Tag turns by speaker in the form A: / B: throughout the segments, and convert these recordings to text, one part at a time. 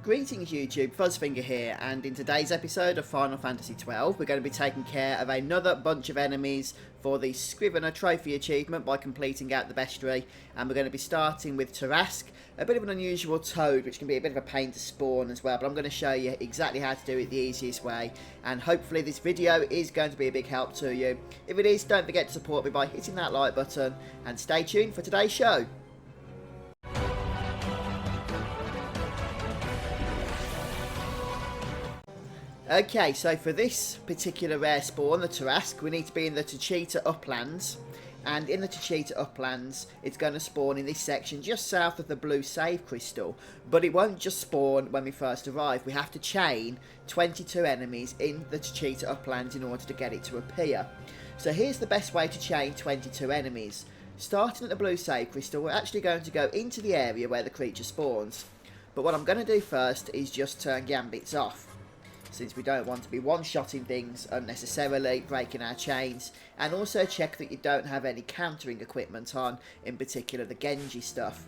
A: Greetings YouTube, Fuzzfinger here, and in today's episode of Final Fantasy XII we're going to be taking care of another bunch of enemies for the Scrivener trophy achievement by completing out the Bestiary, and we're going to be starting with Tarrasque, a bit of an unusual toad which can be a bit of a pain to spawn as well, but I'm going to show you exactly how to do it the easiest way, and hopefully this video is going to be a big help to you. If it is, don't forget to support me by hitting that like button, and stay tuned for today's show. Okay, so for this particular rare spawn, the Tarrasque, we need to be in the Tachita Uplands. And in the Tachita Uplands, it's going to spawn in this section just south of the blue save crystal. But it won't just spawn when we first arrive. We have to chain 22 enemies in the Tachita Uplands in order to get it to appear. So here's the best way to chain 22 enemies. Starting at the blue save crystal, we're actually going to go into the area where the creature spawns. But what I'm going to do first is just turn gambits off, since we don't want to be one-shotting things unnecessarily, breaking our chains, and also check that you don't have any countering equipment on, in particular the Genji stuff.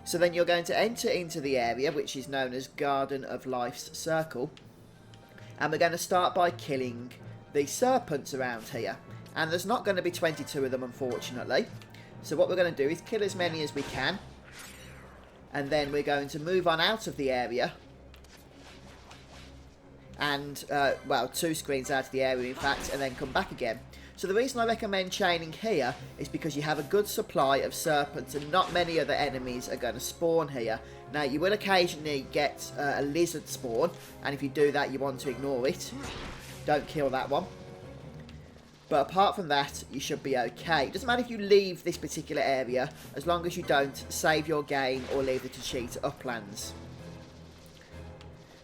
A: So then you're going to enter into the area, which is known as Garden of Life's Circle, and we're going to start by killing the serpents around here. And there's not going to be 22 of them, unfortunately. So what we're going to do is kill as many as we can, and then we're going to move on out of the area, and, well, 2 screens out of the area in fact, and then come back again. So the reason I recommend chaining here is because you have a good supply of serpents and not many other enemies are going to spawn here. Now, you will occasionally get a lizard spawn, and if you do that, you want to ignore it. Don't kill that one. But apart from that, you should be okay. It doesn't matter if you leave this particular area, as long as you don't save your game or leave the Tachita Uplands.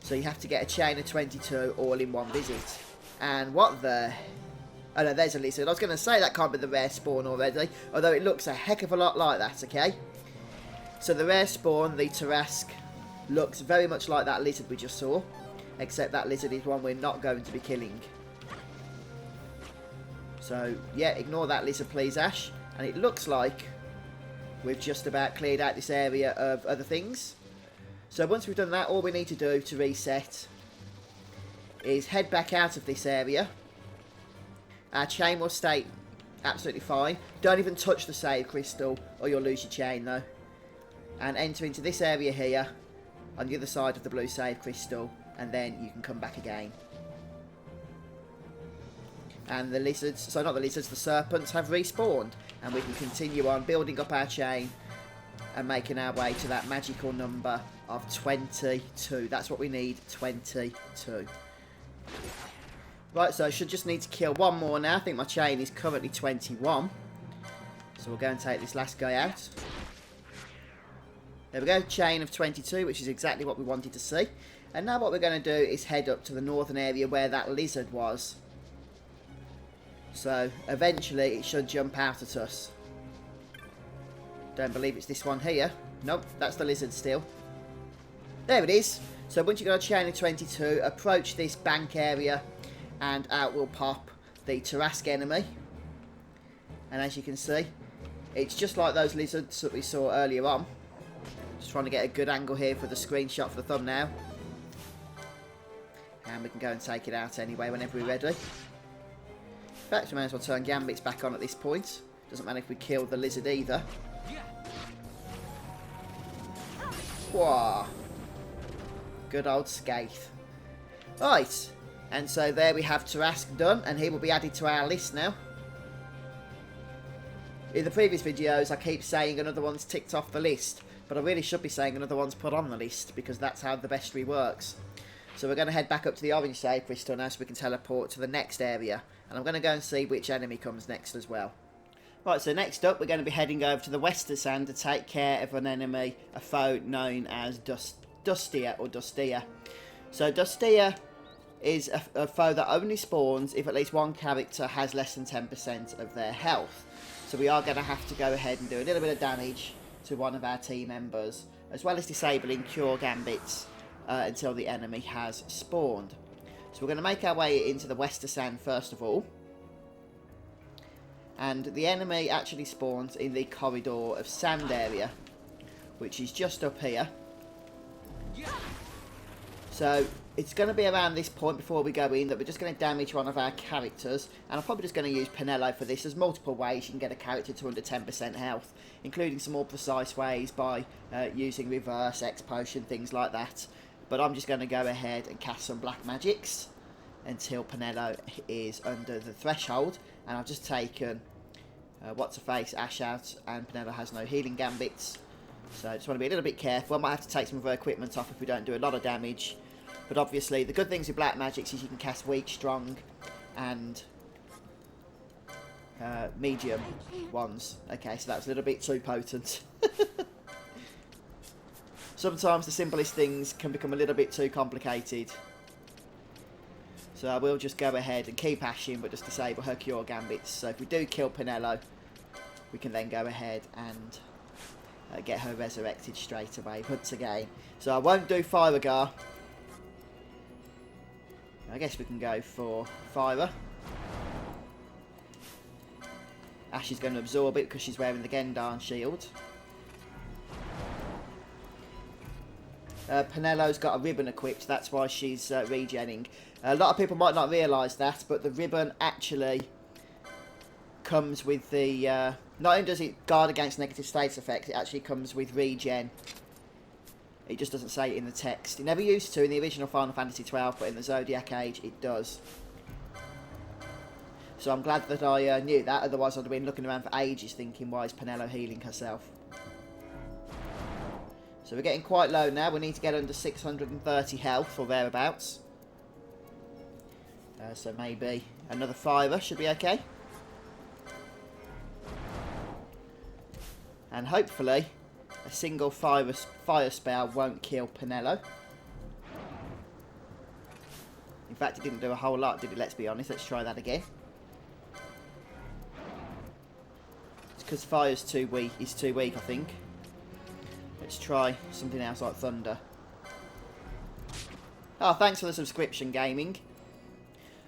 A: So you have to get a chain of 22 all in one visit. And what the... Oh no, there's a lizard. I was going to say that can't be the rare spawn already, although it looks a heck of a lot like that, okay? So the rare spawn, the Tarrasque, looks very much like that lizard we just saw, except that lizard is one we're not going to be killing. So, yeah, ignore that lizard please, Ash. And it looks like we've just about cleared out this area of other things. So once we've done that, all we need to do to reset is head back out of this area. Our chain will stay absolutely fine. Don't even touch the save crystal or you'll lose your chain though. And enter into this area here on the other side of the blue save crystal, and then you can come back again. And the lizards, so not the lizards, the serpents have respawned, and we can continue on building up our chain and making our way to that magical number of 22. That's what we need, 22. Right, so I should just need to kill one more now. I think my chain is currently 21. So we'll go and take this last guy out. There we go, chain of 22, which is exactly what we wanted to see. And now what we're going to do is head up to the northern area where that lizard was. So eventually it should jump out at us. Don't believe it's this one here. Nope, that's the lizard still. There it is. So once you've got a chain of 22, approach this bank area and out will pop the Tarrasque enemy. And as you can see, it's just like those lizards that we saw earlier on. Just trying to get a good angle here for the screenshot for the thumbnail. And we can go and take it out anyway whenever we're ready. In fact, we may as well turn gambits back on at this point. Doesn't matter if we kill the lizard either. Whoa. Good old Skaith. Right. And so there we have Tarrasque done, and he will be added to our list now. In the previous videos, I keep saying another one's ticked off the list, but I really should be saying another one's put on the list, because that's how the Bestiary works. So we're going to head back up to the orange save crystal now so we can teleport to the next area. And I'm going to go and see which enemy comes next as well. Right, so next up we're going to be heading over to the western sand to take care of an enemy, a foe known as Dustia or Dustia. So Dustia is a foe that only spawns if at least one character has less than 10% of their health. So we are going to have to go ahead and do a little bit of damage to one of our team members, as well as disabling cure gambits until the enemy has spawned. So we're going to make our way into the western sand first of all. And the enemy actually spawns in the Commodore of Sand area, which is just up here. So it's going to be around this point before we go in that we're just going to damage one of our characters. And I'm probably just going to use Penelo for this. There's multiple ways you can get a character to under 10% health, including some more precise ways by using reverse, X potion, things like that. But I'm just going to go ahead and cast some black magics until Penelo is under the threshold. And I've just taken What's-Her-Face, Ash out, and Penelo has no healing gambits. So I just want to be a little bit careful. I might have to take some of her equipment off if we don't do a lot of damage. But obviously, the good things with black magics is you can cast weak, strong, and medium ones. Okay, so that was a little bit too potent. Sometimes the simplest things can become a little bit too complicated. So I will just go ahead and keep ashing, but just disable her cure gambits. So if we do kill Penelo, we can then go ahead and get her resurrected straight away once again. So I won't do Firegar. I guess we can go for Fire. Ash is going to absorb it because she's wearing the Gendarn shield. Penelo's got a ribbon equipped, that's why she's regenning. A lot of people might not realise that, but the ribbon actually comes with the... not only does it guard against negative status effects, it actually comes with regen. It just doesn't say it in the text. It never used to in the original Final Fantasy XII, but in the Zodiac Age it does. So I'm glad that I knew that, otherwise I'd have been looking around for ages thinking, why is Penelo healing herself? So we're getting quite low now. We need to get under 630 health or thereabouts. So maybe another Fiver should be okay. And hopefully a single fire spell won't kill Penelo. In fact, it didn't do a whole lot, did it? Let's be honest. Let's try that again. It's because fire's too weak. Is too weak, I think. Let's try something else like thunder. Oh, thanks for the subscription, gaming.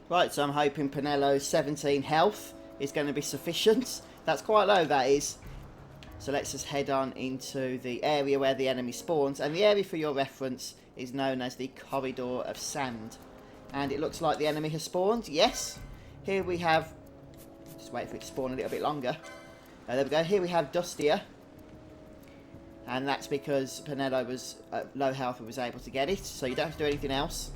A: Right, so I'm hoping Penelo's 17 health is going to be sufficient. That's quite low, that is. So let's just head on into the area where the enemy spawns. And the area, for your reference, is known as the Corridor of Sand. And it looks like the enemy has spawned. Yes. Here we have... Just wait for it to spawn a little bit longer. There we go. Here we have Dustia. And that's because Penelo was at low health and was able to get it. So you don't have to do anything else.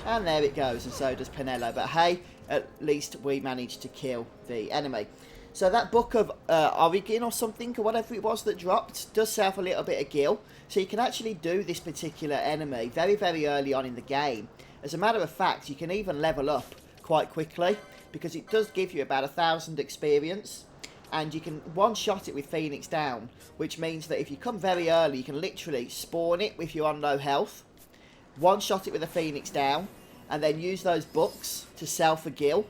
A: And there it goes. And so does Penelo. But hey, at least we managed to kill the enemy. So that book of Origin or something, or whatever it was that dropped, does have a little bit of gil. So you can actually do this particular enemy very, very early on in the game. As a matter of fact, you can even level up quite quickly, because it does give you about 1,000 experience. And you can one-shot it with Phoenix Down, which means that if you come very early, you can literally spawn it if you're on low health, one-shot it with a Phoenix Down, and then use those books to sell for gil.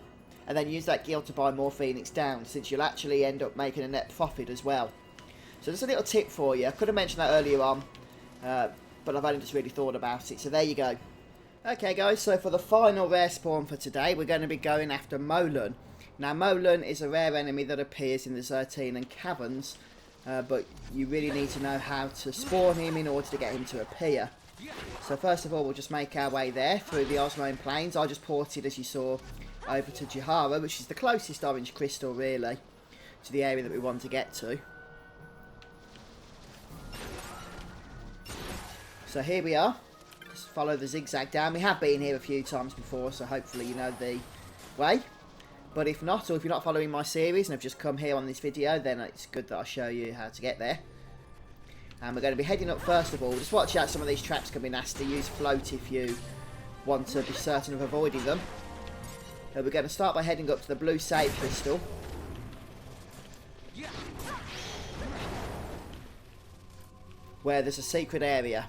A: And then use that gil to buy more Phoenix Down, since you'll actually end up making a net profit as well. So just a little tip for you. I could have mentioned that earlier on, but I've only just really thought about it. So there you go. Okay guys, so for the final rare spawn for today, we're going to be going after Molen. Now Molen is a rare enemy that appears in the Zertinan Caverns, but you really need to know how to spawn him in order to get him to appear. So first of all, we'll just make our way there through the Osmone Plains. I just ported, as you saw, over to Jahara, which is the closest orange crystal really to the area that we want to get to. So here we are. Just follow the zigzag down. We have been here a few times before, so hopefully you know the way. But if not, or if you're not following my series and have just come here on this video, then it's good that I show you how to get there. And we're going to be heading up first of all. Just watch out, some of these traps can be nasty. Use float if you want to be certain of avoiding them. So we're going to start by heading up to the blue save crystal. Where there's a secret area.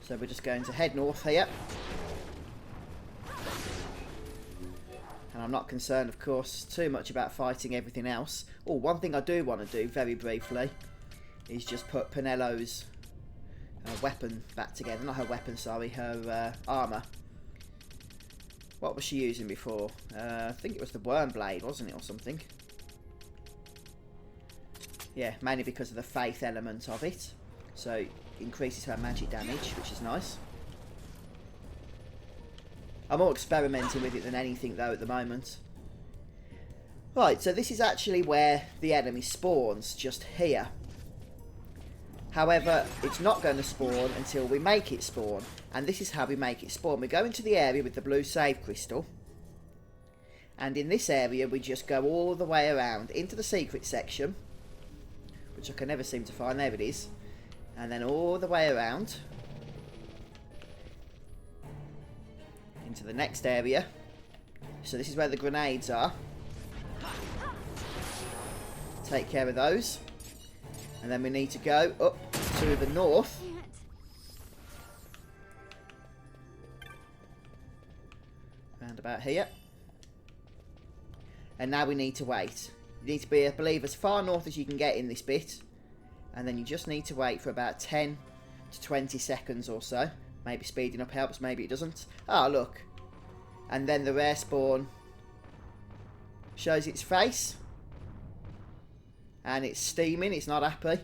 A: So we're just going to head north here. And I'm not concerned, of course, too much about fighting everything else. Oh, one thing I do want to do, very briefly, is just put Penelo's weapon back together. Not her weapon, sorry, her armour. What was she using before? I think it was the worm blade, wasn't it, or something? Yeah, mainly because of the faith element of it. So it increases her magic damage, which is nice. I'm more experimenting with it than anything though at the moment. Right, so this is actually where the enemy spawns, just here. However, it's not going to spawn until we make it spawn. And this is how we make it spawn. We go into the area with the blue save crystal. And in this area, we just go all the way around into the secret section. Which I can never seem to find. There it is. And then all the way around. Into the next area. So this is where the grenades are. Take care of those. And then we need to go up to the north. Around about here. And now we need to wait. You need to be, I believe, as far north as you can get in this bit. And then you just need to wait for about 10 to 20 seconds or so. Maybe speeding up helps, maybe it doesn't. Ah, look. And then the rare spawn shows its face. And it's steaming, it's not happy.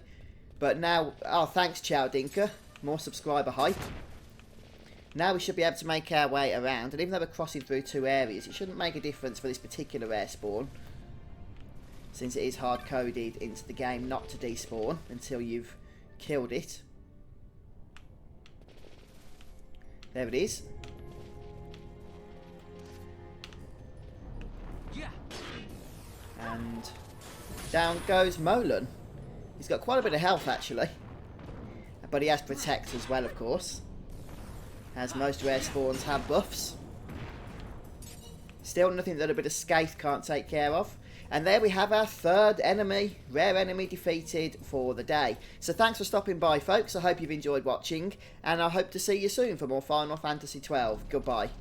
A: But now, oh, thanks Chowdinka. More subscriber hype. Now we should be able to make our way around. And even though we're crossing through two areas, it shouldn't make a difference for this particular rare spawn. Since it is hard-coded into the game not to despawn until you've killed it. There it is. And down goes Molen. He's got quite a bit of health actually. But he has Protect as well, of course. As most rare spawns have buffs. Still nothing that a bit of Scathe can't take care of. And there we have our third enemy, rare enemy defeated for the day. So thanks for stopping by, folks. I hope you've enjoyed watching. And I hope to see you soon for more Final Fantasy XII. Goodbye.